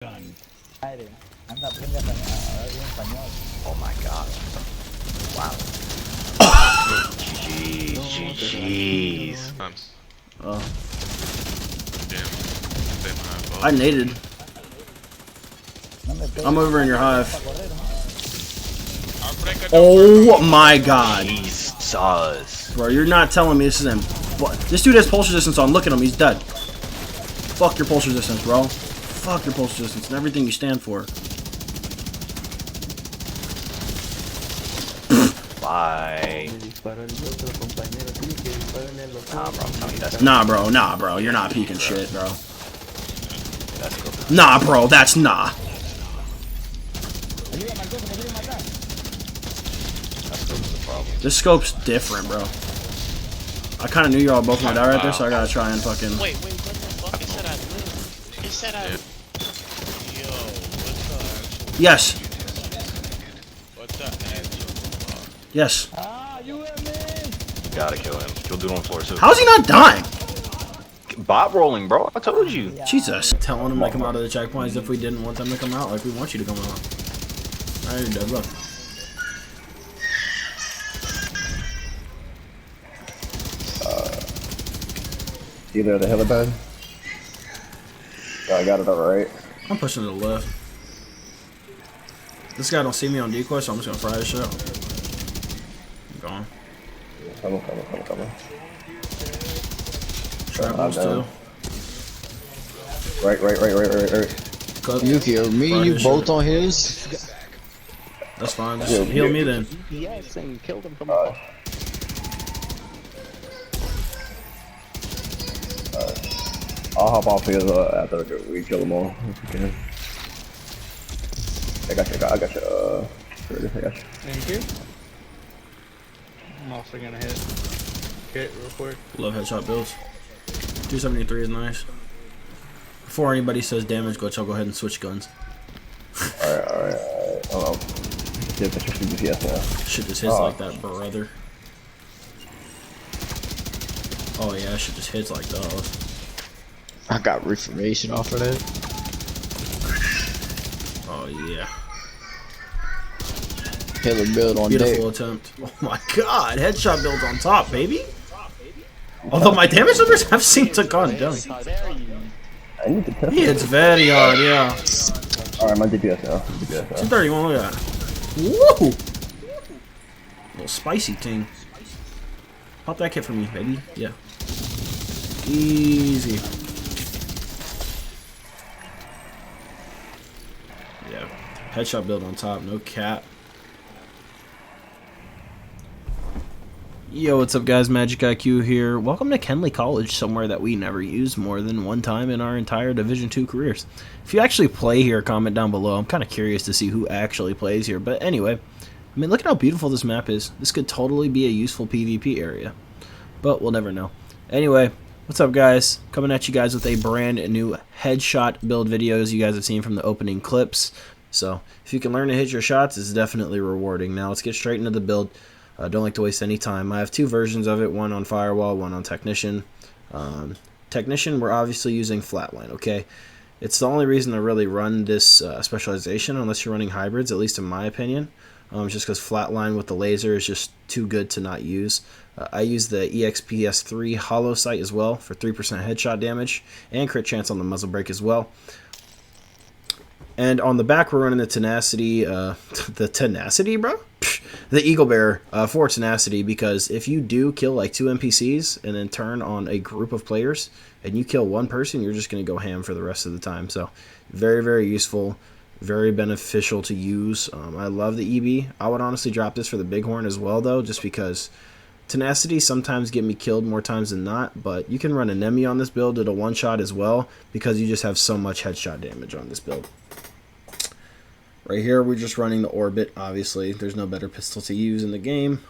Aire. Anda, aprende a hablar español. Oh my god. Wow. GG's. Oh. Damn. I naded. No me pegues. I'm over in your hive. Oh Oh my god. Jesus. Bro, you're not telling me this isn't. What? This dude has pulse resistance on. Look at him. He's dead. Fuck your pulse resistance, bro. Fuck your pulse resistance and everything you stand for. Bye. Nah, bro. You're not peeking shit, bro. That's cool. Nah, bro. That's nah. That's cool. The problem. This scope's different, bro. I kind of knew y'all both might die right there, so I gotta try and fucking. Wait, what the fuck? He said I lived. He said I. Yo, what the? Yes. What the actual? Yes. Ah, you and me. Gotta kill him. Kill dude on floor too. How's he not dying? Bot rolling, bro. I told you. Jesus. Telling him to come out of the checkpoints if we didn't want them to come out, like we want you to come out. Alright, you're dead. Look. Either the helipad. I got it alright. I'm pushing to the left. This guy don't see me on decoy, so I'm just gonna fry his shit. I'm gone. Coming. Shrapnel's too. Right. Cut. Yuki, are me Fry and you his both shit. on his? That's fine. Just heal me then. Yes, and killed him from afar. I'll hop off here after we kill them all if we can. I got you. I got you. Thank you. I'm also gonna hit real quick. Love headshot builds. 273 is nice. Before anybody says damage glitch, I'll go ahead and switch guns. Alright. Oh, yeah, but just DPS now. Shit just hits like that, brother. Oh yeah, shit just hits like those. I got reformation off of that. Oh yeah. Killer build on Beautiful deck. attempt. Oh my god, headshot builds on top, baby. Although my damage numbers have seemed to gone down. I need to test He hits very hard, yeah. Alright, my DPS now. 231, look at that. Woo! Little spicy thing. Pop that kit for me, baby. Yeah. Easy. Yeah. Headshot build on top, no cap. Yo, what's up guys, MxgicIQ here. Welcome to Kenley College, somewhere that we never used more than one time in our entire Division II careers. If you actually play here, comment down below. I'm kind of curious to see who actually plays here. But anyway, I mean, look at how beautiful this map is. This could totally be a useful PvP area. But we'll never know. Anyway, what's up guys? Coming at you guys with a brand new headshot build video, as you guys have seen from the opening clips. So, if you can learn to hit your shots, it's definitely rewarding. Now, let's get straight into the build. Don't like to waste any time. I have two versions of it, one on Firewall, one on Technician. Technician, we're obviously using Flatline, okay? It's the only reason to really run this specialization, unless you're running hybrids, at least in my opinion. Just because Flatline with the laser is just too good to not use. I use the EXPS3 hollow sight as well for 3% headshot damage and crit chance on the muzzle brake as well. And on the back, we're running the Tenacity, the Tenacity, bro? The Eagle Bear for Tenacity, because if you do kill like 2 NPCs and then turn on a group of players and you kill one person, you're just going to go ham for the rest of the time. So very, very useful, very beneficial to use. I love the EB. I would honestly drop this for the Bighorn as well, though, just because Tenacity sometimes get me killed more times than not, but you can run an Nemi on this build at a one-shot as well, because you just have so much headshot damage on this build. Right here, we're just running the Orbit, obviously. There's no better pistol to use in the game.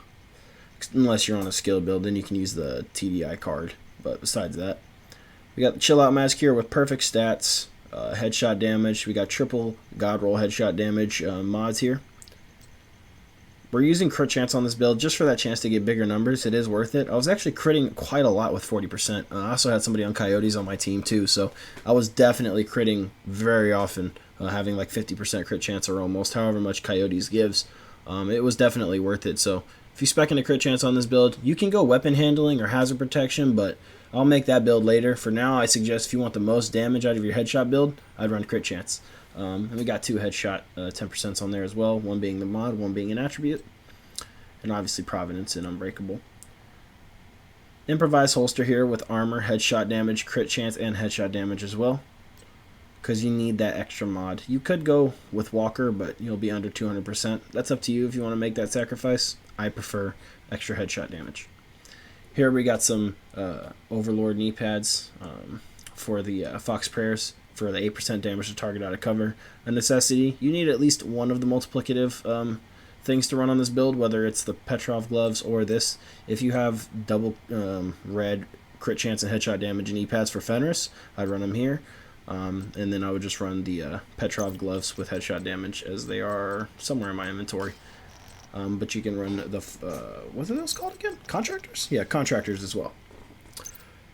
Unless you're on a skill build, then you can use the TDI card. But besides that, we got the Chill Out Mask here with perfect stats, headshot damage. We got triple God Roll headshot damage mods here. We're using crit chance on this build just for that chance to get bigger numbers. It is worth it. I was actually critting quite a lot with 40%. I also had somebody on Coyotes on my team too, so I was definitely critting very often, having like 50% crit chance or almost, however much Coyotes gives. It was definitely worth it. So if you spec in a crit chance on this build, you can go weapon handling or hazard protection, but I'll make that build later. For now, I suggest if you want the most damage out of your headshot build, I'd run crit chance. And we got 2 headshot 10% on there as well, one being the mod, one being an attribute, and obviously Providence and Unbreakable. Improvised holster here with armor, headshot damage, crit chance, and headshot damage as well, because you need that extra mod. You could go with Walker, but you'll be under 200%. That's up to you if you want to make that sacrifice. I prefer extra headshot damage. Here we got some Overlord knee pads for the Fox Prayers, for the 8% damage to target out of cover. A necessity, you need at least one of the multiplicative things to run on this build, whether it's the Petrov gloves or this. If you have double red crit chance and headshot damage and E-pads for Fenris, I'd run them here. And then I would just run the Petrov gloves with headshot damage, as they are somewhere in my inventory. But you can run the, what are those called again? Contractors? Yeah, contractors as well.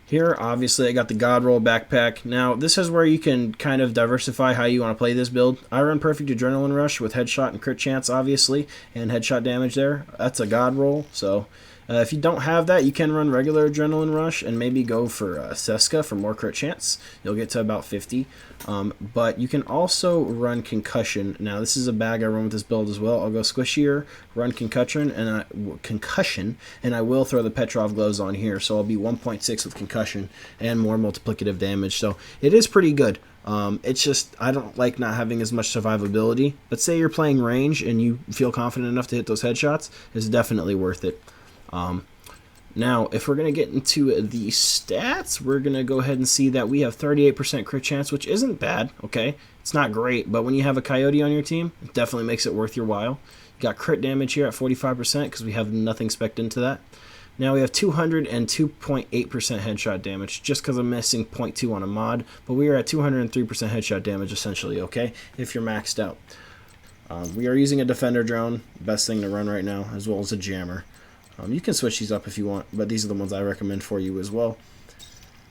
Here, obviously, I got the God Roll backpack. Now, this is where you can kind of diversify how you want to play this build. I run Perfect Adrenaline Rush with headshot and crit chance, obviously, and headshot damage there. That's a God Roll, so if you don't have that, you can run regular Adrenaline Rush and maybe go for Seska for more crit chance. You'll get to about 50. But you can also run Concussion. Now, this is a bag I run with this build as well. I'll go Squishier, run Concussion, and I will throw the Petrov gloves on here. So I'll be 1.6 with Concussion and more multiplicative damage. So it is pretty good. It's just, I don't like not having as much survivability. But say you're playing range and you feel confident enough to hit those headshots, it's definitely worth it. Now, if we're going to get into the stats, we're going to go ahead and see that we have 38% crit chance, which isn't bad, okay? It's not great, but when you have a Coyote on your team, it definitely makes it worth your while. You got crit damage here at 45% because we have nothing spec'd into that. Now we have 202.8% headshot damage, just because I'm missing 0.2 on a mod, but we are at 203% headshot damage essentially, okay, if you're maxed out. We are using a Defender drone, best thing to run right now, as well as a jammer. You can switch these up if you want, but these are the ones I recommend for you as well.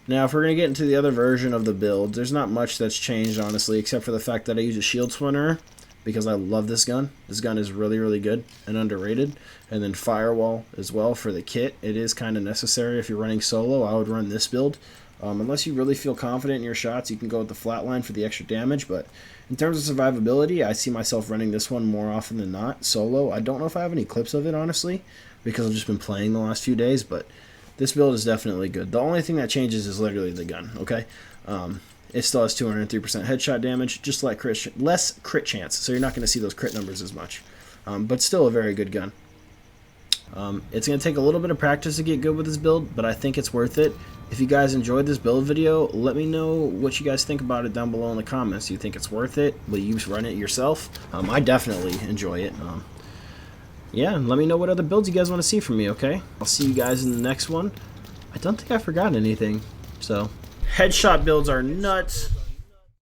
Now, if we're going to get into the other version of the build, there's not much that's changed, honestly, except for the fact that I use a shield splinter because I love this gun. This gun is really, really good and underrated. And then Firewall as well for the kit. It is kind of necessary if you're running solo. I would run this build. Unless you really feel confident in your shots, you can go with the Flatline for the extra damage, but in terms of survivability, I see myself running this one more often than not, solo. I don't know if I have any clips of it, honestly, because I've just been playing the last few days, but this build is definitely good. The only thing that changes is literally the gun, okay? It still has 203% headshot damage, just like less crit chance, so you're not going to see those crit numbers as much, but still a very good gun. It's going to take a little bit of practice to get good with this build, but I think it's worth it. If you guys enjoyed this build video, let me know what you guys think about it down below in the comments. Do you think it's worth it? Will you run it yourself? I definitely enjoy it. Yeah, let me know what other builds you guys want to see from me, okay? I'll see you guys in the next one. I don't think I forgot anything, so. Headshot builds are nuts.